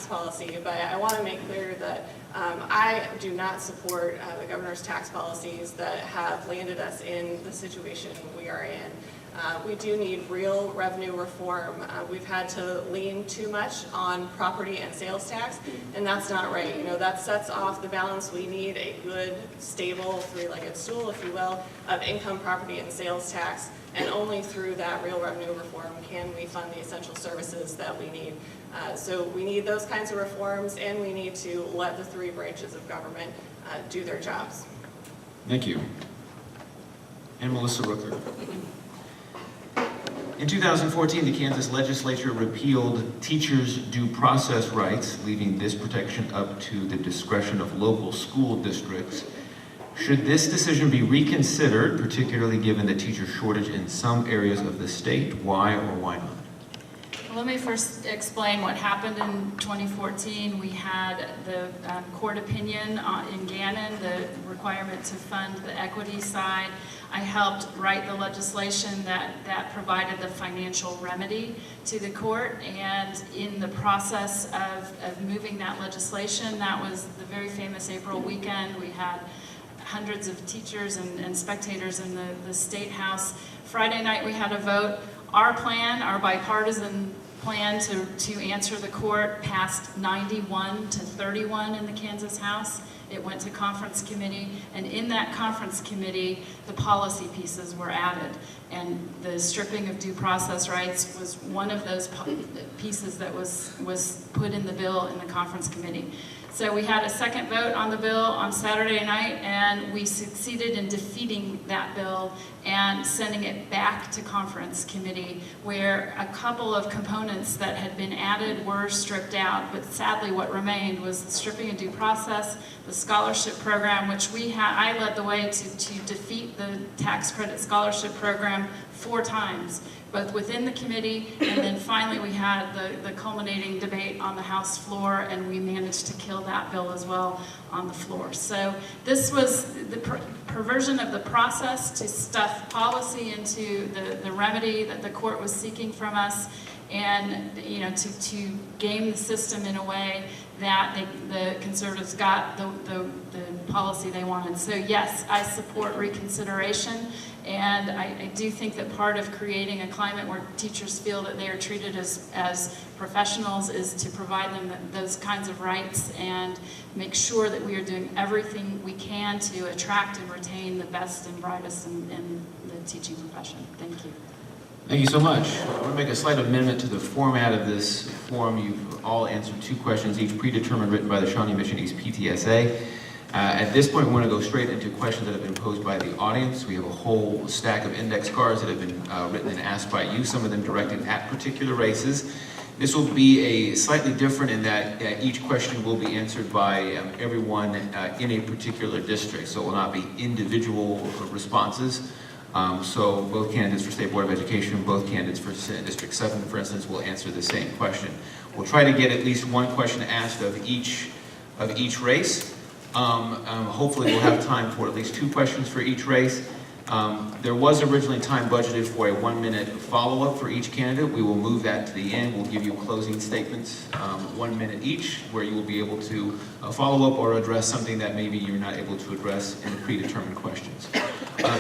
tax policy, but I want to make clear that I do not support the governor's tax policies that have landed us in the situation we are in. We do need real revenue reform. We've had to lean too much on property and sales tax, and that's not right. You know, that sets off the balance. We need a good, stable, three-legged stool, if you will, of income, property, and sales tax, and only through that real revenue reform can we fund the essential services that we need. So we need those kinds of reforms, and we need to let the three branches of government do their jobs. Thank you. And Melissa Rooker. In 2014, the Kansas legislature repealed teachers' due process rights, leaving this protection up to the discretion of local school districts. Should this decision be reconsidered, particularly given the teacher shortage in some areas of the state? Why or why not? Let me first explain what happened in 2014. We had the court opinion in Gannon, the requirement to fund the equity side. I helped write the legislation that provided the financial remedy to the court, and in the process of moving that legislation, that was the very famous April weekend. We had hundreds of teachers and spectators in the State House. Friday night we had a vote. Our plan, our bipartisan plan to answer the court passed 91 to 31 in the Kansas House. It went to conference committee, and in that conference committee, the policy pieces were added. And the stripping of due process rights was one of those pieces that was put in the bill in the conference committee. So we had a second vote on the bill on Saturday night, and we succeeded in defeating that bill and sending it back to conference committee, where a couple of components that had been added were stripped out. But sadly, what remained was the stripping of due process, the scholarship program, which I led the way to defeat the tax credit scholarship program 4 times, both within the committee, and then finally we had the culminating debate on the House floor, and we managed to kill that bill as well on the floor. So this was the perversion of the process to stuff policy into the remedy that the court was seeking from us, and to game the system in a way that the conservatives got the policy they wanted. So yes, I support reconsideration, and I do think that part of creating a climate where teachers feel that they are treated as professionals is to provide them those kinds of rights and make sure that we are doing everything we can to attract and retain the best and brightest in the teaching profession. Thank you. Thank you so much. I want to make a slight amendment to the format of this forum. You've all answered 2 questions, each predetermined, written by the Shawnee Mission East PTSA. At this point, we want to go straight into questions that have been posed by the audience. We have a whole stack of index cards that have been written and asked by you, some of them directed at particular races. This will be a slightly different in that each question will be answered by everyone in a particular district, so it will not be individual responses. So both candidates for State Board of Education, both candidates for District 7, for instance, will answer the same question. We'll try to get at least 1 question asked of each race. Hopefully we'll have time for at least 2 questions for each race. There was originally time budgeted for a 1-minute follow-up for each candidate. We will move that to the end. We'll give you closing statements, 1 minute each, where you will be able to follow up or address something that maybe you're not able to address in the predetermined questions.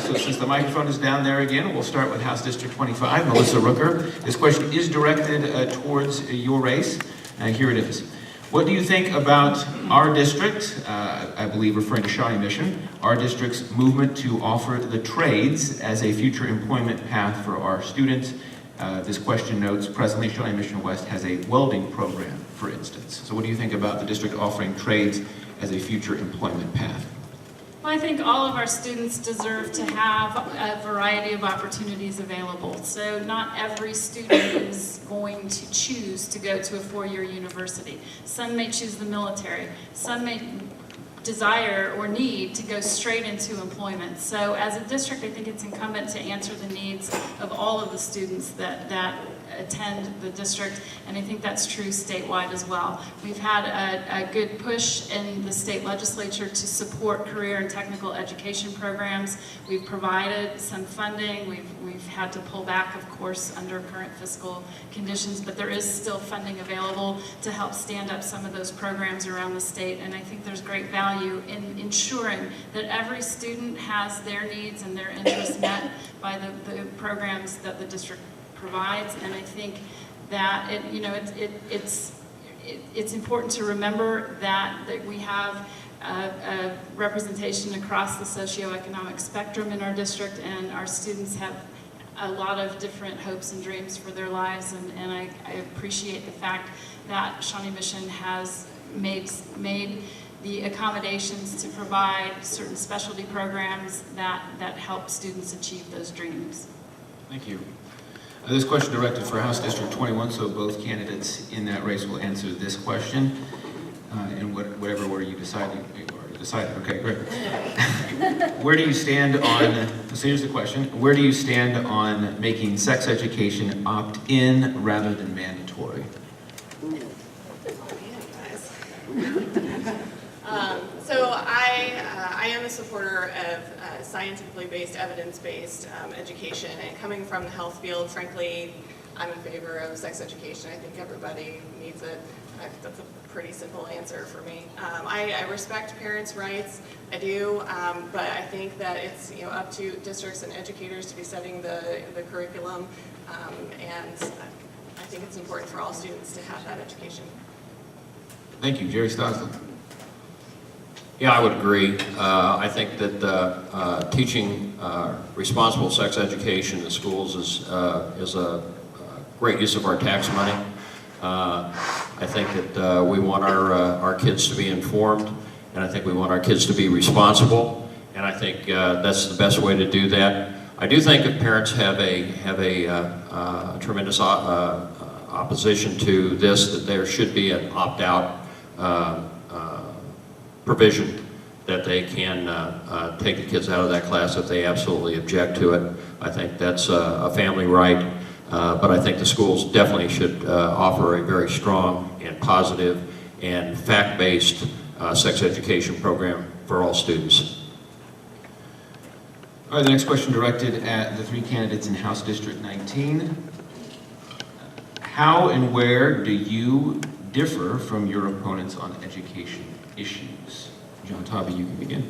So since the microphone is down there again, we'll start with House District 25, Melissa Rooker. This question is directed towards your race. Here it is. What do you think about our district, I believe referring to Shawnee Mission, our district's movement to offer the trades as a future employment path for our students? This question notes, presently Shawnee Mission West has a welding program, for instance. So what do you think about the district offering trades as a future employment path? Well, I think all of our students deserve to have a variety of opportunities available. So not every student is going to choose to go to a 4-year university. Some may choose the military. Some may desire or need to go straight into employment. So as a district, I think it's incumbent to answer the needs of all of the students that attend the district, and I think that's true statewide as well. We've had a good push in the state legislature to support career and technical education programs. We've provided some funding. We've had to pull back, of course, under current fiscal conditions, but there is still funding available to help stand up some of those programs around the state, and I think there's great value in ensuring that every student has their needs and their interests met by the programs that the district provides. And I think that it's important to remember that we have a representation across the socioeconomic spectrum in our district, and our students have a lot of different hopes and dreams for their lives, and I appreciate the fact that Shawnee Mission has made the accommodations to provide certain specialty programs that help students achieve those dreams. Thank you. This question directed for House District 21, so both candidates in that race will answer this question in whatever order you decide. Okay, great. Where do you stand on, so here's the question, where do you stand on making sex education opt-in rather than mandatory? So I am a supporter of scientifically based, evidence-based education, and coming from the health field, frankly, I'm in favor of sex education. I think everybody needs it. That's a pretty simple answer for me. I respect parents' rights, I do, but I think that it's up to districts and educators to be setting the curriculum, and I think it's important for all students to have that education. Thank you. Jerry Stogsdill. Yeah, I would agree. I think that teaching responsible sex education in schools is a great use of our tax money. I think that we want our kids to be informed, and I think we want our kids to be responsible, and I think that's the best way to do that. I do think if parents have a tremendous opposition to this, that there should be an opt-out provision that they can take the kids out of that class if they absolutely object to it. I think that's a family right, but I think the schools definitely should offer a very strong and positive and fact-based sex education program for all students. All right, the next question directed at the three candidates in House District 19. How and where do you differ from your opponents on education issues? John Taube, you can begin.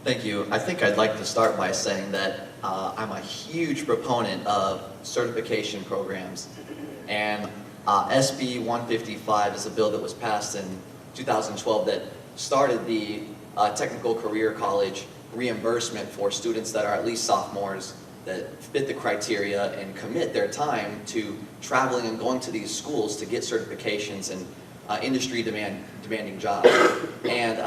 Thank you. I think I'd like to start by saying that I'm a huge proponent of certification programs, and SB 155 is a bill that was passed in 2012 that started the technical career college reimbursement for students that are at least sophomores that fit the criteria and commit their time to traveling and going to these schools to get certifications and industry demanding jobs. And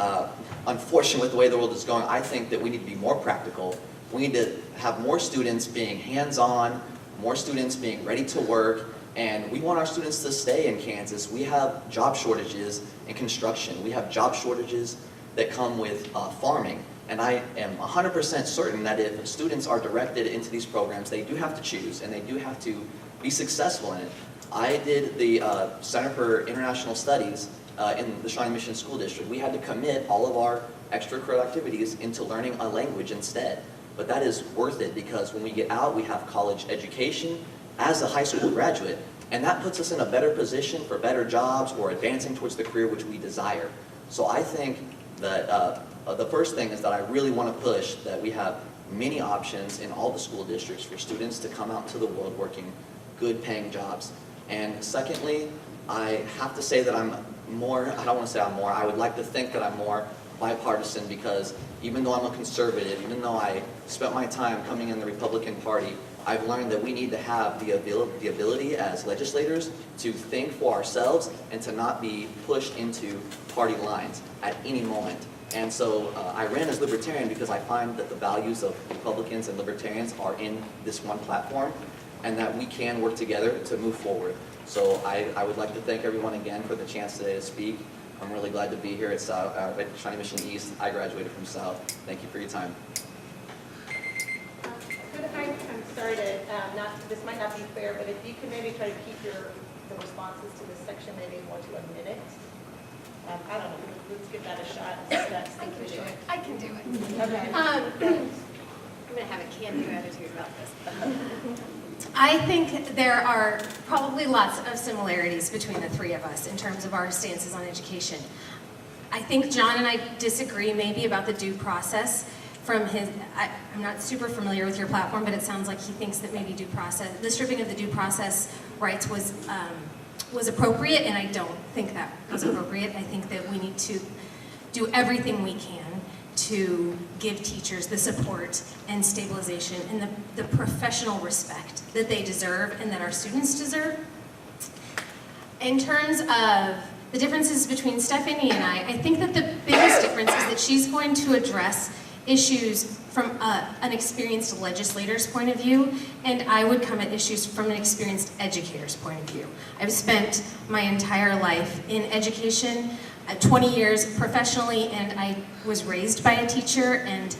unfortunately, with the way the world is going, I think that we need to be more practical. We need to have more students being hands-on, more students being ready to work, and we want our students to stay in Kansas. We have job shortages in construction. We have job shortages that come with farming. And I am 100% certain that if students are directed into these programs, they do have to choose, and they do have to be successful in it. I did the Center for International Studies in the Shawnee Mission School District. We had to commit all of our extracurricular activities into learning a language instead. But that is worth it, because when we get out, we have college education as a high school graduate, and that puts us in a better position for better jobs or advancing towards the career which we desire. So I think that the first thing is that I really want to push that we have many options in all the school districts for students to come out into the world working good paying jobs. And secondly, I have to say that I'm more, I don't want to say I'm more, I would like to think that I'm more bipartisan, because even though I'm a conservative, even though I spent my time coming in the Republican Party, I've learned that we need to have the ability as legislators to think for ourselves and to not be pushed into party lines at any moment. And so I ran as Libertarian because I find that the values of Republicans and Libertarians are in this one platform, and that we can work together to move forward. So I would like to thank everyone again for the chance today to speak. I'm really glad to be here at Shawnee Mission East. I graduated from South. Thank you for your time. If I get started, this might not be fair, but if you could maybe try to keep the responses to this section maybe more to a minute. I don't know, let's give that a shot. I can do it. I can do it. Okay. I'm going to have a can-do attitude about this. I think there are probably lots of similarities between the three of us in terms of our stances on education. I think John and I disagree maybe about the due process from his, I'm not super familiar with your platform, but it sounds like he thinks that maybe the stripping of the due process rights was appropriate, and I don't think that was appropriate. I think that we need to do everything we can to give teachers the support and stabilization and the professional respect that they deserve and that our students deserve. In terms of the differences between Stephanie and I think that the biggest difference is that she's going to address issues from an experienced legislator's point of view, and I would come at issues from an experienced educator's point of view. I've spent my entire life in education, 20 years professionally, and I was raised by a teacher, and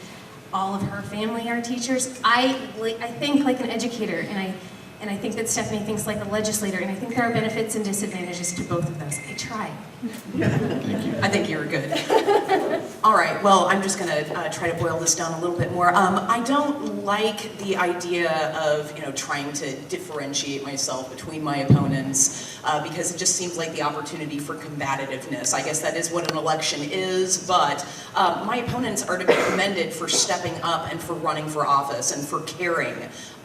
all of her family are teachers. I think like an educator, and I think that Stephanie thinks like a legislator, and I think there are benefits and disadvantages to both of those. I tried. Thank you. I think you were good. All right, well, I'm just gonna try to boil this down a little bit more. I don't like the idea of, trying to differentiate myself between my opponents because it just seems like the opportunity for combativeness. I guess that is what an election is, but my opponents are to be commended for stepping up and for running for office and for caring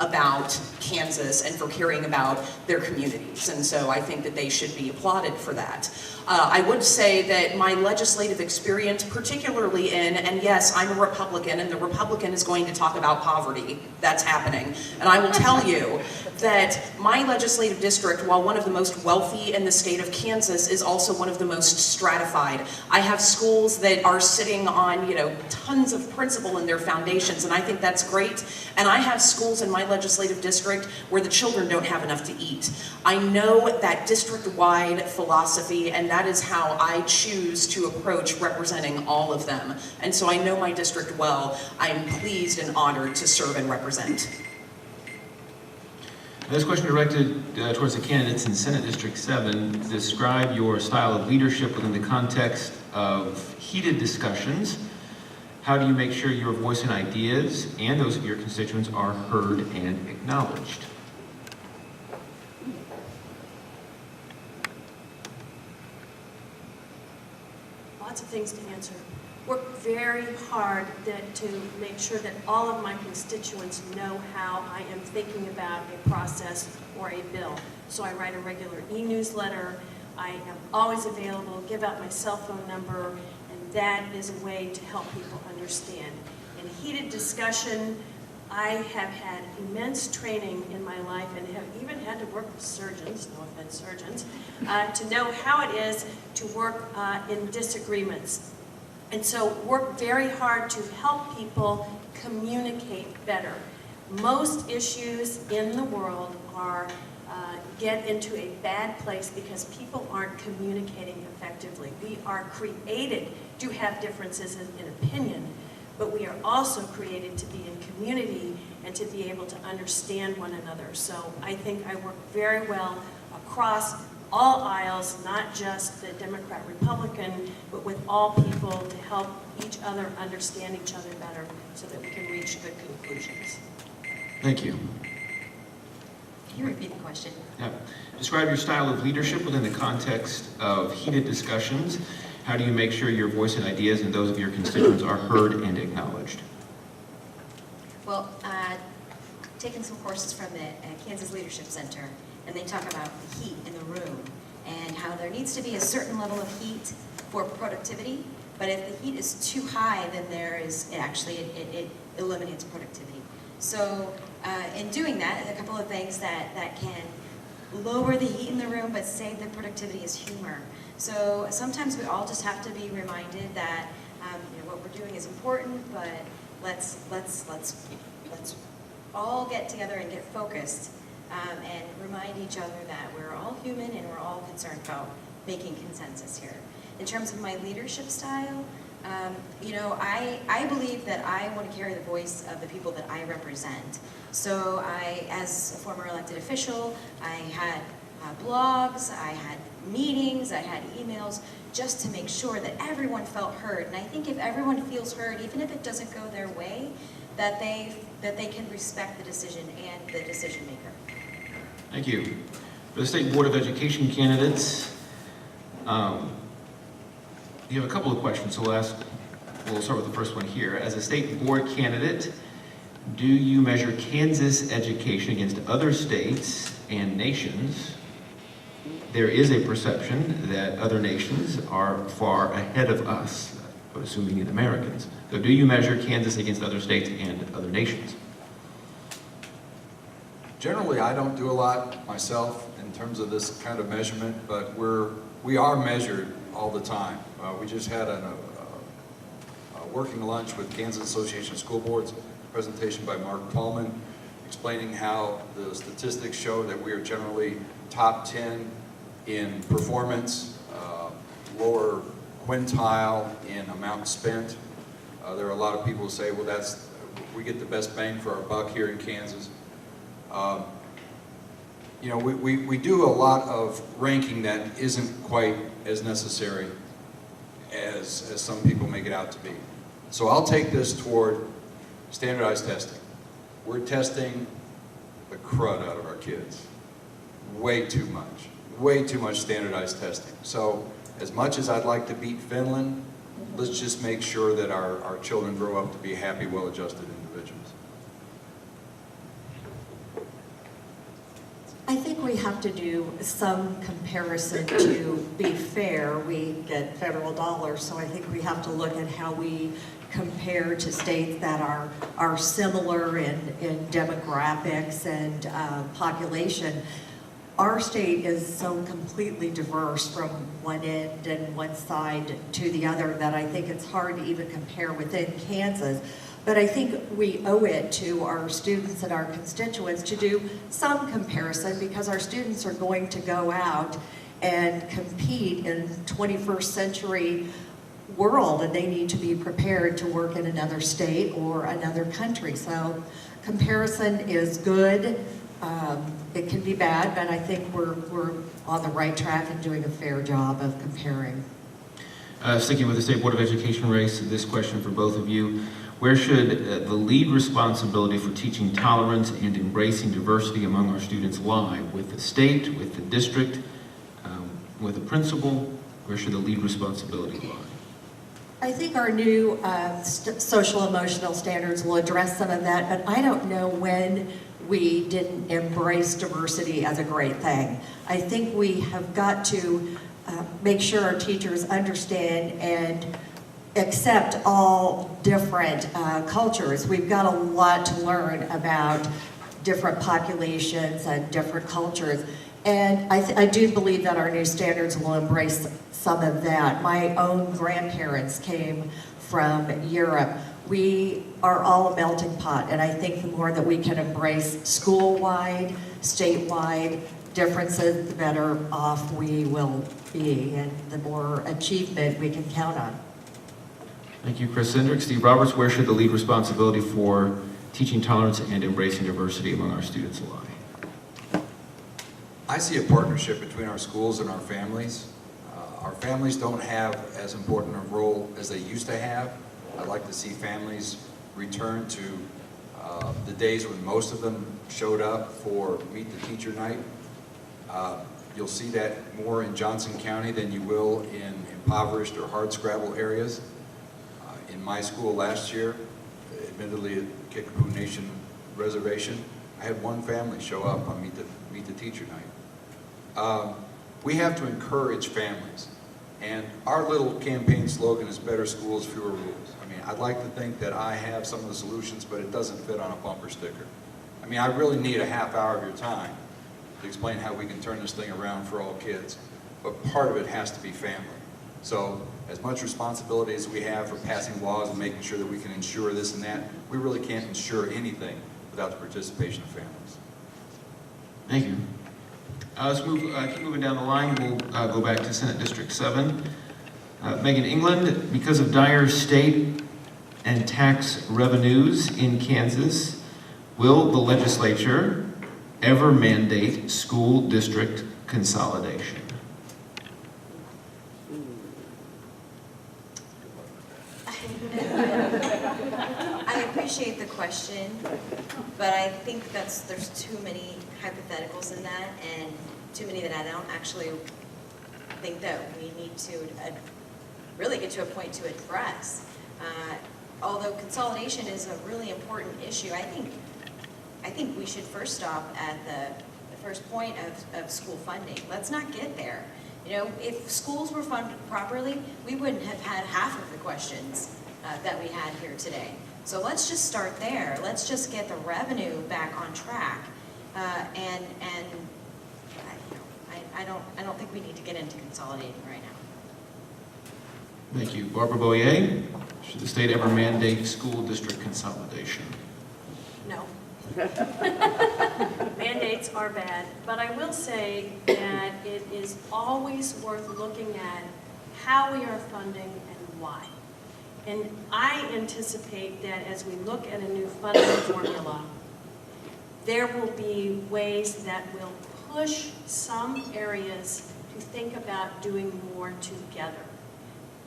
about Kansas and for caring about their communities. And so I think that they should be applauded for that. I would say that my legislative experience, particularly and yes, I'm a Republican, and the Republican is going to talk about poverty. That's happening. And I will tell you that my legislative district, while one of the most wealthy in the state of Kansas, is also one of the most stratified. I have schools that are sitting on, tons of principal in their foundations, and I think that's great. And I have schools in my legislative district where the children don't have enough to eat. I know that district-wide philosophy, and that is how I choose to approach representing all of them. And so I know my district well. I'm pleased and honored to serve and represent. This question directed towards the candidates in Senate District 7. Describe your style of leadership within the context of heated discussions. How do you make sure your voice and ideas and those of your constituents are heard and acknowledged? Lots of things to answer. Work very hard to make sure that all of my constituents know how I am thinking about a process or a bill. So I write a regular e-newsletter. I am always available, give out my cell phone number, and that is a way to help people understand. In heated discussion, I have had immense training in my life and have even had to work with surgeons, no offense surgeons, to know how it is to work in disagreements. And so work very hard to help people communicate better. Most issues in the world get into a bad place because people aren't communicating effectively. We are created to have differences in opinion, but we are also created to be in community and to be able to understand one another. So I think I work very well across all aisles, not just the Democrat, Republican, but with all people to help each other understand each other better so that we can reach good conclusions. Thank you. Can you repeat the question? Yeah. Describe your style of leadership within the context of heated discussions. How do you make sure your voice and ideas and those of your constituents are heard and acknowledged? Well, taken some courses from the Kansas Leadership Center, and they talk about the heat in the room and how there needs to be a certain level of heat for productivity, but if the heat is too high, then it eliminates productivity. So in doing that, a couple of things that can lower the heat in the room but save the productivity is humor. So sometimes we all just have to be reminded that what we're doing is important, but let's all get together and get focused and remind each other that we're all human and we're all concerned about making consensus here. In terms of my leadership style, You know, I believe that I want to carry the voice of the people that I represent. So as a former elected official, I had blogs, I had meetings, I had emails, just to make sure that everyone felt heard. And I think if everyone feels heard, even if it doesn't go their way, that they can respect the decision and the decision maker. Thank you. For the State Board of Education candidates, you have a couple of questions, so we'll start with the first one here. As a State Board candidate, do you measure Kansas education against other states and nations? There is a perception that other nations are far ahead of us, assuming in Americans. So do you measure Kansas against other states and other nations? Generally, I don't do a lot myself in terms of this kind of measurement, but we are measured all the time. We just had a working lunch with Kansas Association of School Boards, presentation by Mark Tallman, explaining how the statistics show that we are generally top 10 in performance, lower quintile in amount spent. There are a lot of people who say, well, we get the best bang for our buck here in Kansas. You know, we do a lot of ranking that isn't quite as necessary as some people make it out to be. So I'll take this toward standardized testing. We're testing the crud out of our kids. Way too much standardized testing. So as much as I'd like to beat Finland, let's just make sure that our children grow up to be happy, well-adjusted individuals. I think we have to do some comparison to be fair. We get federal dollars, so I think we have to look at how we compare to states that are similar in demographics and population. Our state is so completely diverse from one end and one side to the other that I think it's hard to even compare within Kansas. But I think we owe it to our students and our constituents to do some comparison, because our students are going to go out and compete in 21st century world, and they need to be prepared to work in another state or another country. So comparison is good. It can be bad, but I think we're on the right track and doing a fair job of comparing. Sticking with the State Board of Education race, this question for both of you. Where should the lead responsibility for teaching tolerance and embracing diversity among our students lie? With the state, with the district, with the principal? Where should the lead responsibility lie? I think our new social emotional standards will address some of that, but I don't know when we didn't embrace diversity as a great thing. I think we have got to make sure our teachers understand and accept all different cultures. We've got a lot to learn about different populations and different cultures. And I do believe that our new standards will embrace some of that. My own grandparents came from Europe. We are all a melting pot, and I think the more that we can embrace school-wide, statewide differences, the better off we will be, and the more achievement we can count on. Thank you, Chris Cindric. Steve Roberts, where should the lead responsibility for teaching tolerance and embracing diversity among our students lie? I see a partnership between our schools and our families. Our families don't have as important a role as they used to have. I'd like to see families return to the days when most of them showed up for Meet the Teacher Night. You'll see that more in Johnson County than you will in impoverished or hardscrabble areas. In my school last year, admittedly at Kickapoo Nation Reservation, I had one family show up on Meet the Teacher Night. We have to encourage families, and our little campaign slogan is better schools, fewer rules. I mean, I'd like to think that I have some of the solutions, but it doesn't fit on a bumper sticker. I mean, I really need a half hour of your time to explain how we can turn this thing around for all kids, but part of it has to be family. So as much responsibility as we have for passing laws and making sure that we can ensure this and that, we really can't ensure anything without the participation of families. Thank you. Let's keep moving down the line. We'll go back to Senate District 7. Megan England, because of dire state and tax revenues in Kansas, will the legislature ever mandate school district consolidation? I appreciate the question, but I think there's too many hypotheticals in that, and too many that I don't actually think that we need to really get to a point to address. Although consolidation is a really important issue, I think we should first stop at the first point of school funding. Let's not get there. You know, if schools were funded properly, we wouldn't have had half of the questions that we had here today. So let's just start there. Let's just get the revenue back on track. And I don't think we need to get into consolidating right now. Thank you. Barbara Bollier, should the state ever mandate school district consolidation? No. Mandates are bad, but I will say that it is always worth looking at how we are funding and why. And I anticipate that as we look at a new funding formula, there will be ways that will push some areas to think about doing more together.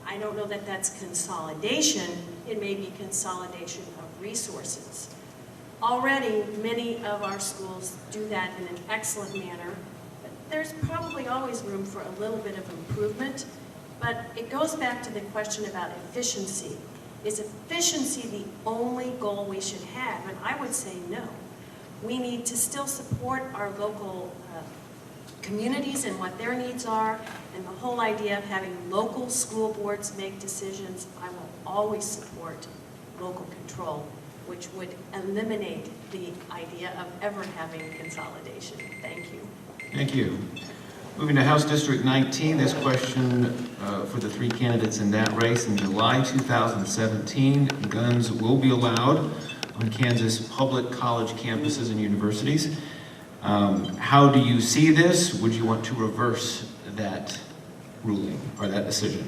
I don't know that that's consolidation. It may be consolidation of resources. Already, many of our schools do that in an excellent manner, but there's probably always room for a little bit of improvement. But it goes back to the question about efficiency. Is efficiency the only goal we should have? And I would say no. We need to still support our local communities and what their needs are, and the whole idea of having local school boards make decisions. I will always support local control, which would eliminate the idea of ever having consolidation. Thank you. Thank you. Moving to House District 19, this question for the three candidates in that race. In July 2017, guns will be allowed on Kansas public college campuses and universities. How do you see this? Would you want to reverse that ruling or that decision?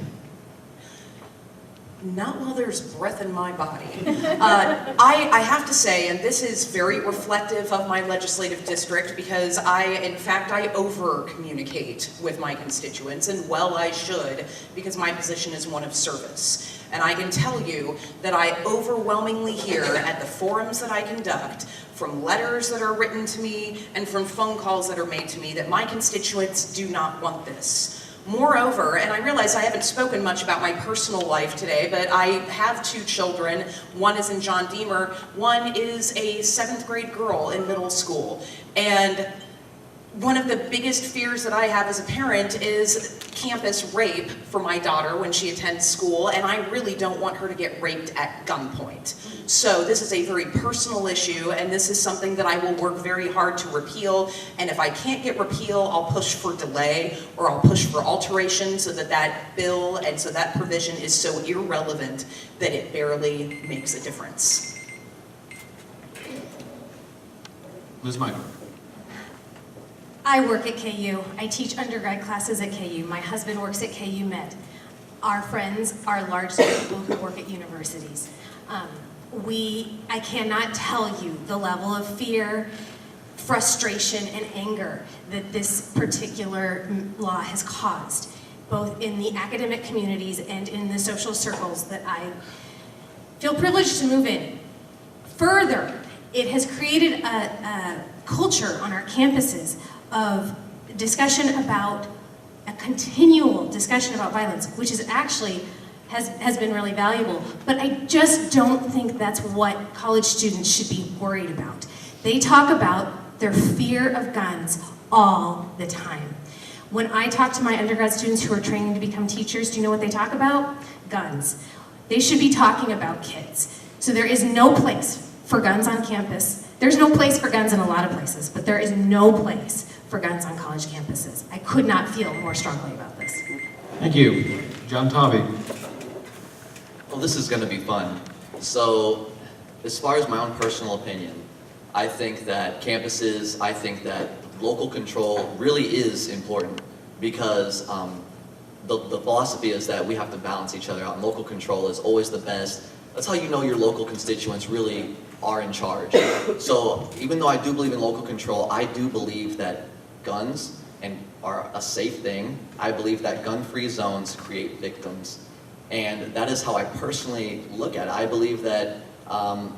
Not while there's breath in my body. I have to say, and this is very reflective of my legislative district, because in fact, I over-communicate with my constituents, and well I should, because my position is one of service. And I can tell you that I overwhelmingly hear at the forums that I conduct, from letters that are written to me, and from phone calls that are made to me, that my constituents do not want this. Moreover, and I realize I haven't spoken much about my personal life today, but I have two children. One is in John Deemer, one is a 7th grade girl in middle school. And one of the biggest fears that I have as a parent is campus rape for my daughter when she attends school, and I really don't want her to get raped at gunpoint. So this is a very personal issue, and this is something that I will work very hard to repeal, and if I can't get repeal, I'll push for delay, or I'll push for alteration so that that bill and so that provision is so irrelevant that it barely makes a difference. Liz Meitl. I work at KU. I teach undergrad classes at KU. My husband works at KU Med. Our friends are largely people who work at universities. I cannot tell you the level of fear, frustration, and anger that this particular law has caused, both in the academic communities and in the social circles that I feel privileged to move in. Further, it has created a culture on our campuses of discussion about, a continual discussion about violence, which is actually has been really valuable. But I just don't think that's what college students should be worried about. They talk about their fear of guns all the time. When I talk to my undergrad students who are training to become teachers, do you know what they talk about? Guns. They should be talking about kids. So there is no place for guns on campus. There's no place for guns in a lot of places, but there is no place for guns on college campuses. I could not feel more strongly about this. Thank you. John Taube. Well, this is going to be fun. So, as far as my own personal opinion, I think that campuses, I think that local control really is important, because the philosophy is that we have to balance each other out. And local control is always the best. That's how you know your local constituents really are in charge. So even though I do believe in local control, I do believe that guns are a safe thing. I believe that gun-free zones create victims. And that is how I personally look at it. I believe that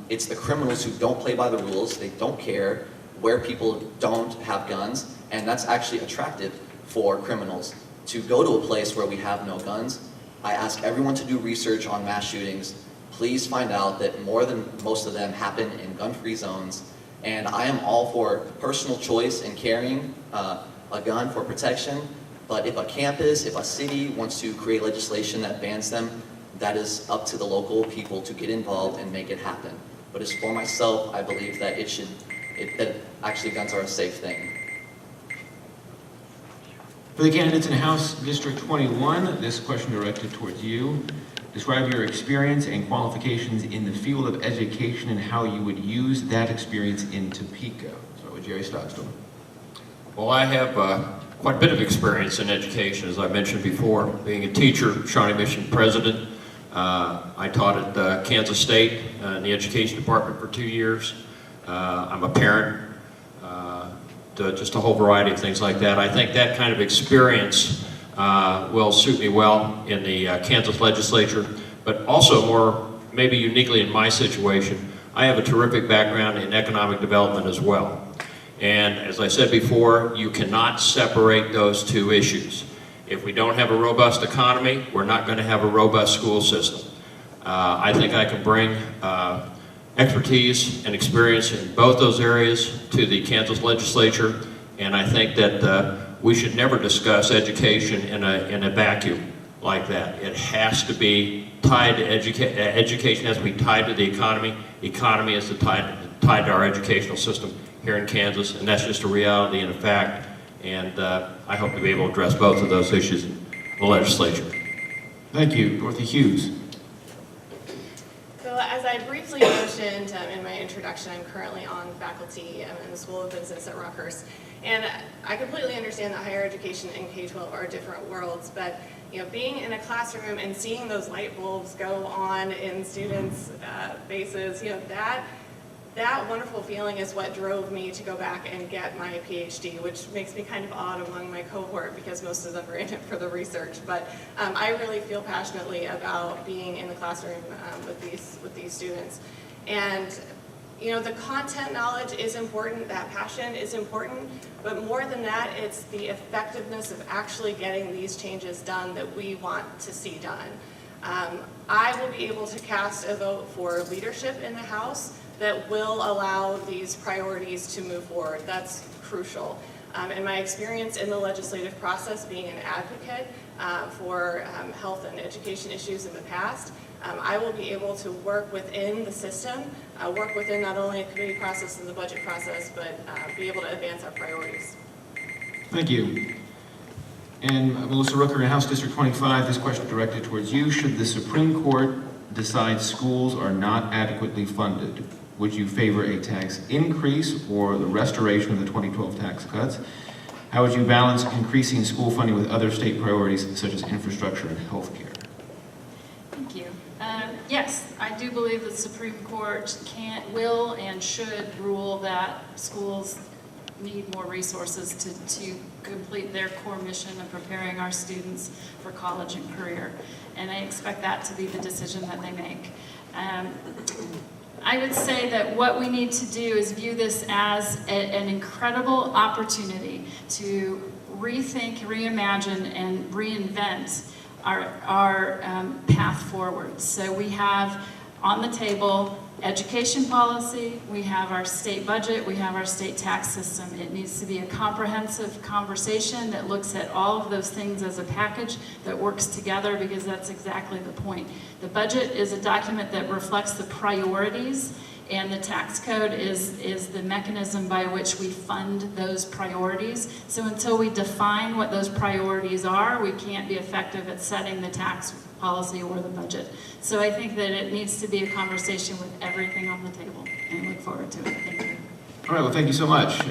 it's the criminals who don't play by the rules. They don't care where people don't have guns. And that's actually attractive for criminals to go to a place where we have no guns. I ask everyone to do research on mass shootings. Please find out that more than most of them happen in gun-free zones. And I am all for personal choice in carrying a gun for protection. But if a campus, if a city wants to create legislation that bans them, that is up to the local people to get involved and make it happen. But as for myself, I believe that that actually guns are a safe thing. For the candidates in House District 21, this question directed towards you. Describe your experience and qualifications in the field of education and how you would use that experience in Topeka. Start with Jerry Stogsdill. Well, I have quite a bit of experience in education, as I mentioned before. Being a teacher, Shawnee Mission president, I taught at Kansas State in the education department for 2 years. I'm a parent, just a whole variety of things like that. I think that kind of experience will suit me well in the Kansas legislature, but also more maybe uniquely in my situation. I have a terrific background in economic development as well. And as I said before, you cannot separate those two issues. If we don't have a robust economy, we're not going to have a robust school system. I think I can bring expertise and experience in both those areas to the Kansas legislature, and I think that we should never discuss education in a vacuum like that. It has to be tied to education has to be tied to the economy. Economy is tied to our educational system here in Kansas, and that's just a reality and a fact. And I hope to be able to address both of those issues in the legislature. Thank you. Dorothy Hughes. So as I briefly mentioned in my introduction, I'm currently on faculty in the School of Business at Rutgers. And I completely understand that higher education and K-12 are different worlds, but being in a classroom and seeing those light bulbs go on in students' faces, that wonderful feeling is what drove me to go back and get my PhD, which makes me kind of odd among my cohort because most of them are in it for the research. But I really feel passionately about being in the classroom with these students. And the content knowledge is important, that passion is important, but more than that, it's the effectiveness of actually getting these changes done that we want to see done. I will be able to cast a vote for leadership in the House that will allow these priorities to move forward. That's crucial. In my experience in the legislative process, being an advocate for health and education issues in the past, I will be able to work within the system, work within not only a committee process and the budget process, but be able to advance our priorities. Thank you. And Melissa Rooker in House District 25, this question directed towards you. Should the Supreme Court decide schools are not adequately funded, would you favor a tax increase or the restoration of the 2012 tax cuts? How would you balance increasing school funding with other state priorities such as infrastructure and health care? Thank you. Yes, I do believe the Supreme Court will and should rule that schools need more resources to complete their core mission of preparing our students for college and career. And I expect that to be the decision that they make. I would say that what we need to do is view this as an incredible opportunity to rethink, reimagine, and reinvent our path forward. So we have on the table education policy, we have our state budget, we have our state tax system. It needs to be a comprehensive conversation that looks at all of those things as a package that works together, because that's exactly the point. The budget is a document that reflects the priorities, and the tax code is the mechanism by which we fund those priorities. So until we define what those priorities are, we can't be effective at setting the tax policy or the budget. So I think that it needs to be a conversation with everything on the table, and I look forward to it. Thank you. All right, well, thank you so much.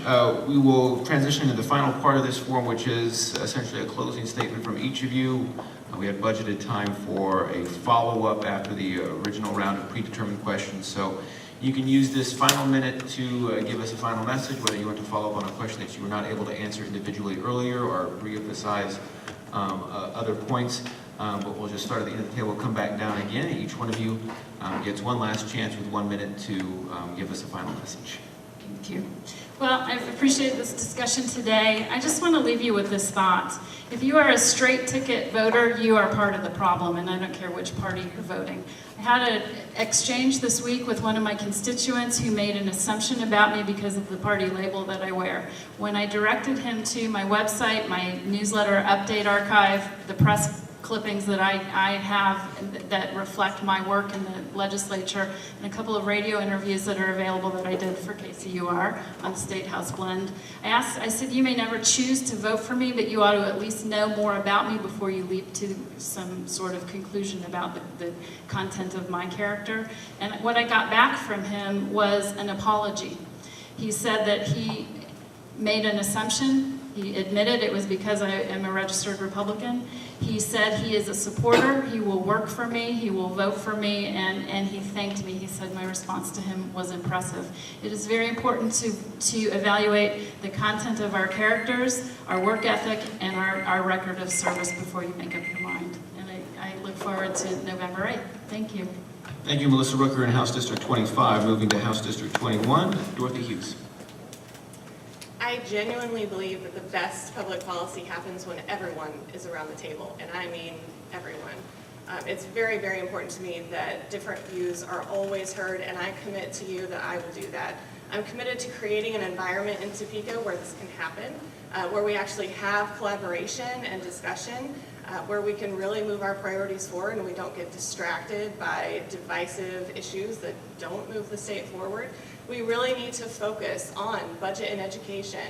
We will transition to the final part of this forum, which is essentially a closing statement from each of you. We had budgeted time for a follow-up after the original round of predetermined questions, so you can use this final minute to give us a final message, whether you want to follow up on a question that you were not able to answer individually earlier or reemphasize other points. But we'll just start at the end of the table, come back down again. Each one of you gets one last chance with 1 minute to give us a final message. Thank you. Well, I've appreciated this discussion today. I just want to leave you with this thought. If you are a straight ticket voter, you are part of the problem, and I don't care which party you're voting. I had an exchange this week with one of my constituents who made an assumption about me because of the party label that I wear. When I directed him to my website, my newsletter update archive, the press clippings that I have that reflect my work in the legislature, and a couple of radio interviews that are available that I did for KCUR on the State House Blend. I said, you may never choose to vote for me, but you ought to at least know more about me before you leap to some sort of conclusion about the content of my character. And what I got back from him was an apology. He said that he made an assumption. He admitted it was because I am a registered Republican. He said he is a supporter, he will work for me, he will vote for me, and he thanked me. He said my response to him was impressive. It is very important to evaluate the content of our characters, our work ethic, and our record of service before you make up your mind. And I look forward to November 8th. Thank you. Thank you, Melissa Rooker in House District 25. Moving to House District 21, Dorothy Hughes. I genuinely believe that the best public policy happens when everyone is around the table, and I mean everyone. It's very, very important to me that different views are always heard, and I commit to you that I will do that. I'm committed to creating an environment in Topeka where this can happen, where we actually have collaboration and discussion, where we can really move our priorities forward and we don't get distracted by divisive issues that don't move the state forward. We really need to focus on budget and education,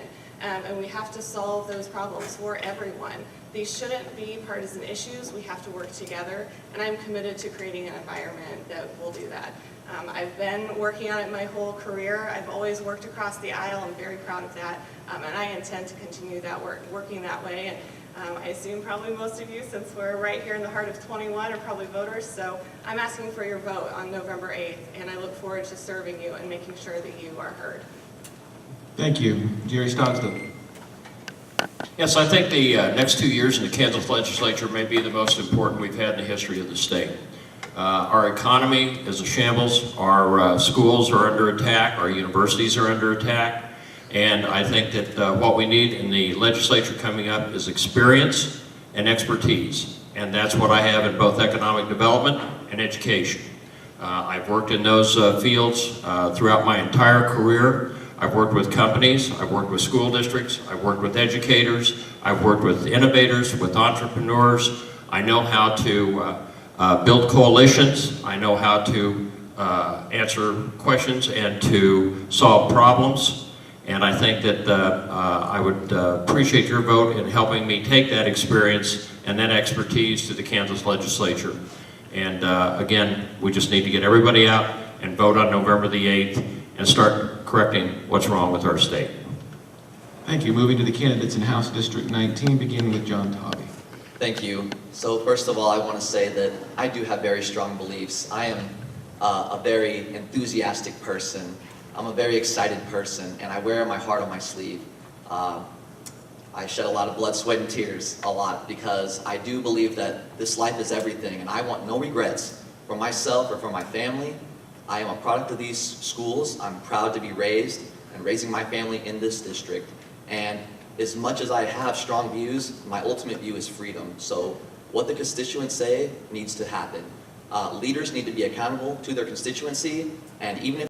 and we have to solve those problems for everyone. These shouldn't be partisan issues. We have to work together, and I'm committed to creating an environment that will do that. I've been working on it my whole career. I've always worked across the aisle. I'm very proud of that, and I intend to continue that working that way. And I assume probably most of you, since we're right here in the heart of 21, are probably voters, so I'm asking for your vote on November 8th, and I look forward to serving you and making sure that you are heard. Thank you. Jerry Stogsdill. Yes, I think the next 2 years in the Kansas legislature may be the most important we've had in the history of the state. Our economy is a shambles, our schools are under attack, our universities are under attack, and I think that what we need in the legislature coming up is experience and expertise, and that's what I have in both economic development and education. I've worked in those fields throughout my entire career. I've worked with companies, I've worked with school districts, I've worked with educators, I've worked with innovators, with entrepreneurs. I know how to build coalitions, I know how to answer questions and to solve problems. And I think that I would appreciate your vote in helping me take that experience and that expertise to the Kansas legislature. And again, we just need to get everybody out and vote on November the 8th and start correcting what's wrong with our state. Thank you. Moving to the candidates in House District 19, beginning with John Taube. Thank you. So first of all, I want to say that I do have very strong beliefs. I am a very enthusiastic person. I'm a very excited person, and I wear my heart on my sleeve. I shed a lot of blood, sweat, and tears, a lot, because I do believe that this life is everything, and I want no regrets for myself or for my family. I am a product of these schools. I'm proud to be raised and raising my family in this district. And as much as I have strong views, my ultimate view is freedom. So what the constituents say needs to happen. Leaders need to be accountable to their constituency, and even if